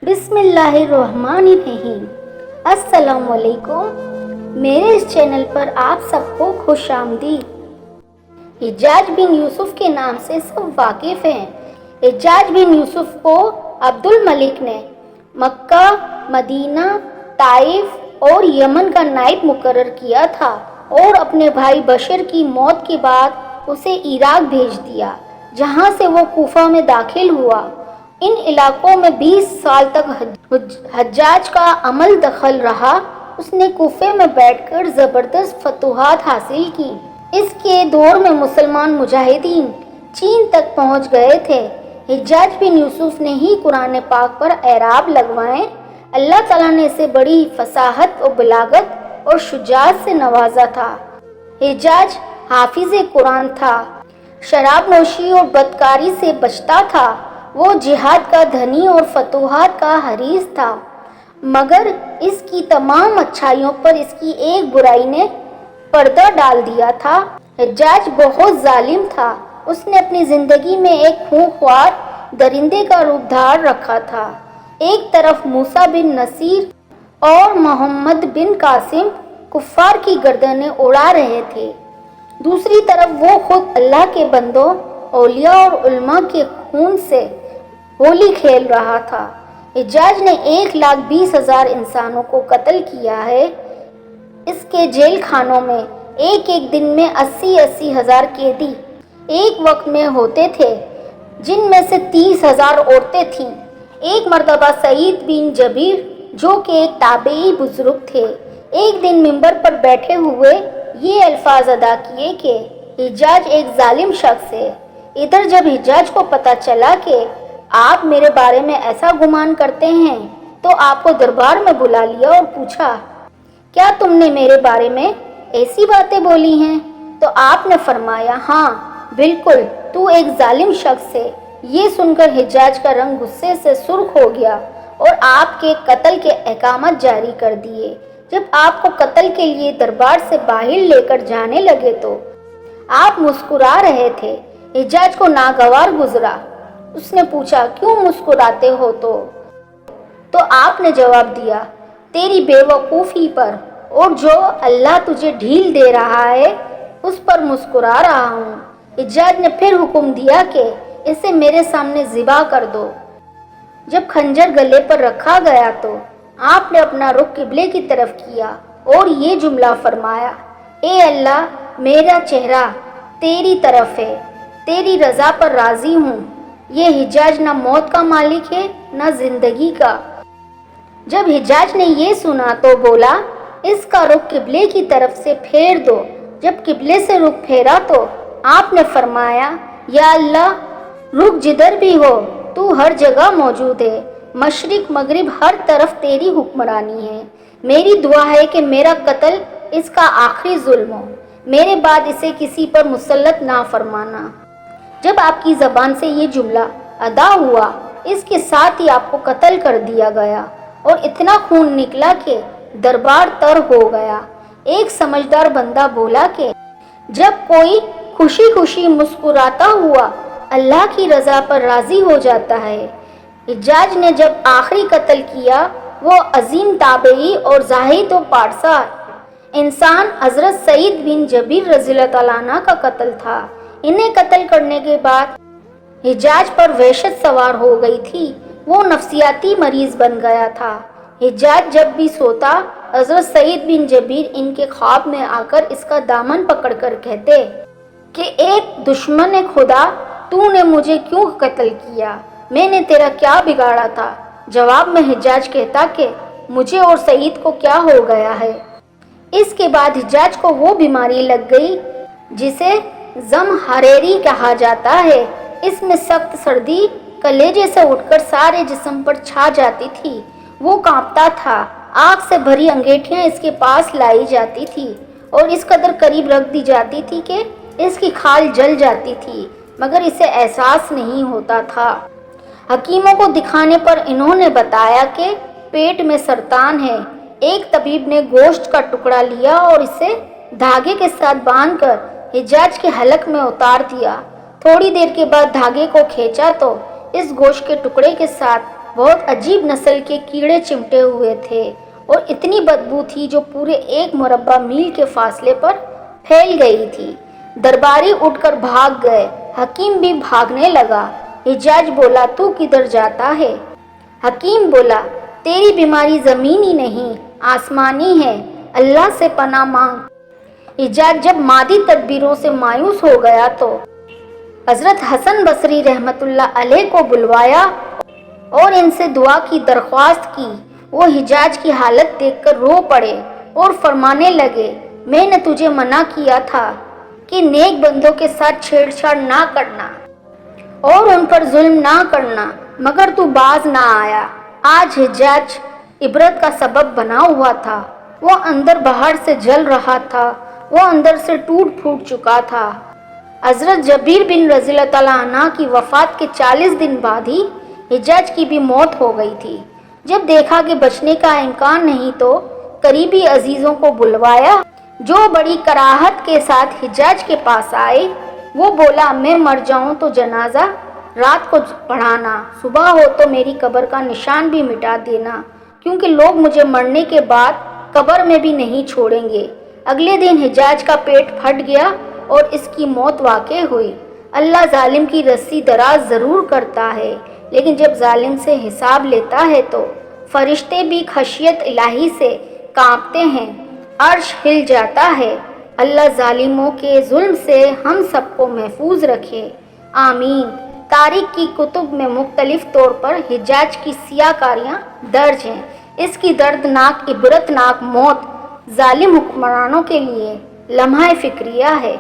بسم اللہ الرحمن الرحیم۔ السلام علیکم، میرے اس چینل پر آپ سب کو خوش آمدید۔ حجاج بن یوسف کے نام سے سب واقف ہیں۔ حجاج بن یوسف کو عبد الملک نے مکہ، مدینہ، طائف اور یمن کا نائب مقرر کیا تھا اور اپنے بھائی بشر کی موت کے بعد اسے عراق بھیج دیا، جہاں سے وہ کوفہ میں داخل ہوا۔ ان علاقوں میں 20 سال تک حجاج کا عمل دخل رہا۔ اس نے کوفے میں بیٹھ کر زبردست فتوحات حاصل کی۔ اس کے دور میں مسلمان مجاہدین چین تک پہنچ گئے تھے۔ حجاج بن یوسف نے ہی قرآن پاک پر اعراب لگوائے۔ اللہ تعالیٰ نے اسے بڑی فصاحت و بلاغت اور شجاعت سے نوازا تھا۔ حجاج حافظ قرآن تھا، شراب نوشی اور بدکاری سے بچتا تھا۔ وہ جہاد کا دھنی اور فتوحات کا حریص تھا، مگر اس کی تمام اچھائیوں پر اس کی ایک برائی نے پردہ ڈال دیا تھا۔ حجاج بہت ظالم تھا۔ اس نے اپنی زندگی میں ایک خونخوار درندے کا روپ دھار رکھا تھا۔ ایک طرف موسیٰ بن نصیر اور محمد بن قاسم کفار کی گردنیں اڑا رہے تھے، دوسری طرف وہ خود اللہ کے بندوں، اولیاء اور علماء کے خون سے ہولی کھیل رہا تھا۔ حجاج نے 1,20,000 انسانوں کو قتل کیا ہے۔ اس کے جیل خانوں میں ایک دن میں 80 ہزار قیدی ایک وقت میں ہوتے تھے، جن میں سے 30,000 عورتیں تھیں۔ ایک مرتبہ سعید بن جبیر، جو کہ ایک تابعی بزرگ تھے، ایک دن منبر پر بیٹھے ہوئے یہ الفاظ ادا کیے کہ حجاج ایک ظالم شخص ہے۔ ادھر جب حجاج کو پتہ چلا کہ آپ میرے بارے میں ایسا گمان کرتے ہیں، تو آپ کو دربار میں بلا لیا اور پوچھا، کیا تم نے میرے بارے میں ایسی باتیں بولی ہیں؟ تو آپ نے فرمایا، ہاں بالکل، تو ایک ظالم شخص ہے۔ یہ سن کر حجاج کا رنگ غصے سے سرخ ہو گیا اور آپ کے قتل کے احکامات جاری کر دیے۔ جب آپ کو قتل کے لیے دربار سے باہر لے کر جانے لگے تو آپ مسکرا رہے تھے۔ حجاج کو ناگوار گزرا۔ اس نے پوچھا، کیوں مسکراتے ہو؟ تو آپ نے جواب دیا، تیری بے وقوفی پر اور جو اللہ تجھے ڈھیل دے رہا ہے اس پر مسکرا رہا ہوں۔ حجاج نے پھر حکم دیا کہ اسے میرے سامنے ذبح کر دو۔ جب خنجر گلے پر رکھا گیا تو آپ نے اپنا رخ قبلے کی طرف کیا اور یہ جملہ فرمایا، اے اللہ، میرا چہرہ تیری طرف ہے، تیری رضا پر راضی ہوں۔ یہ حجاج نہ موت کا مالک ہے نہ زندگی کا۔ جب حجاج نے یہ سنا تو بولا، اس کا رخ قبلے کی طرف سے پھیر دو۔ جب قبلے سے رخ پھیرا تو آپ نے فرمایا، یا اللہ، رخ جدھر بھی ہو تو ہر جگہ موجود ہے، مشرق مغرب ہر طرف تیری حکمرانی ہے۔ میری دعا ہے کہ میرا قتل اس کا آخری ظلم ہو، میرے بعد اسے کسی پر مسلط نہ فرمانا۔ جب آپ کی زبان سے یہ جملہ ادا ہوا، اس کے ساتھ ہی آپ کو قتل کر دیا گیا اور اتنا خون نکلا کہ دربار تر ہو گیا۔ ایک سمجھدار بندہ بولا کہ جب کوئی خوشی خوشی مسکراتا ہوا اللہ کی رضا پر راضی ہو جاتا ہے۔ حجاج نے جب آخری قتل کیا، وہ عظیم تابعی اور زاہد و پارسا انسان حضرت سعید بن جبیر رضی اللہ تعالیٰ عنہ کا قتل تھا۔ انہیں قتل کرنے کے بعد حجاج پر وحشت سوار ہو گئی تھی۔ وہ نفسیاتی مریض بن گیا تھا۔ حجاج جب بھی سوتا، حضرت سعید بن جبیر ان کے خواب میں آ کر اس کا دامن پکڑ کر کہتے کہ ایک دشمن خدا، تو نے مجھے کیوں قتل کیا؟ میں نے تیرا کیا بگاڑا تھا؟ جواب میں حجاج کہتا کہ مجھے اور سعید کو کیا ہو گیا ہے؟ اس کے بعد حجاج کو وہ بیماری لگ گئی جسے زمہریری کہا جاتا ہے۔ اس میں سخت سردی کلیجے سے اٹھ کر سارے جسم پر چھا جاتی تھی۔ وہ کانپتا تھا۔ آگ سے بھری انگیٹھیاں اس کے پاس لائی جاتی تھی اور اس قدر قریب رکھ دی جاتی تھی کہ اس کی کھال جل جاتی تھی، مگر اسے احساس نہیں ہوتا تھا۔ حکیموں کو دکھانے پر انہوں نے بتایا کہ پیٹ میں سرطان ہے۔ ایک طبیب نے گوشت کا ٹکڑا لیا اور اسے دھاگے کے ساتھ باندھ کر حجاج کے حلق میں اتار دیا۔ تھوڑی دیر کے بعد دھاگے کو کھینچا تو اس گوشت کے ٹکڑے کے ساتھ بہت عجیب نسل کے کیڑے چمٹے ہوئے تھے اور اتنی بدبو تھی جو پورے 1 مربع میل کے فاصلے پر پھیل گئی تھی۔ درباری اٹھ کر بھاگ گئے، حکیم بھی بھاگنے لگا۔ حجاج بولا، تو کدھر جاتا ہے؟ حکیم بولا، تیری بیماری زمینی نہیں آسمانی ہے، اللہ سے پناہ مانگ۔ حجاج جب مادی تدبیروں سے مایوس ہو گیا تو حضرت حسن بصری رحمۃ اللہ علیہ کو بلوایا اور ان سے دعا کی درخواست کی۔ وہ حجاج کی حالت دیکھ کر رو پڑے اور فرمانے لگے، میں نے تجھے منع کیا تھا کہ نیک بندوں کے ساتھ چھیڑ چھاڑ نہ کرنا اور ان پر ظلم نہ کرنا، مگر تو باز نہ آیا۔ آج حجاج عبرت کا سبب بنا ہوا تھا۔ وہ اندر باہر سے جل رہا تھا، وہ اندر سے ٹوٹ پھوٹ چکا تھا۔ حضرت جبیر بن رضی اللہ تعالیٰ عنہ کی وفات کے 40 دن بعد ہی حجاج کی بھی موت ہو گئی تھی۔ جب دیکھا کہ بچنے کا امکان نہیں تو قریبی عزیزوں کو بلوایا، جو بڑی کراہت کے ساتھ حجاج کے پاس آئے۔ وہ بولا، میں مر جاؤں تو جنازہ رات کو پڑھانا، صبح ہو تو میری قبر کا نشان بھی مٹا دینا، کیونکہ لوگ مجھے مرنے کے بعد قبر میں بھی نہیں چھوڑیں گے۔ اگلے دن حجاج کا پیٹ پھٹ گیا اور اس کی موت واقع ہوئی۔ اللہ ظالم کی رسی دراز ضرور کرتا ہے، لیکن جب ظالم سے حساب لیتا ہے تو فرشتے بھی خشیت الہی سے کانپتے ہیں، عرش ہل جاتا ہے۔ اللہ ظالموں کے ظلم سے ہم سب کو محفوظ رکھے، آمین۔ تاریخ کی کتب میں مختلف طور پر حجاج کی سیاہ کاریاں درج ہیں۔ اس کی دردناک عبرتناک موت ظالم حکمرانوں کے لیے لمحہ فکریہ ہے۔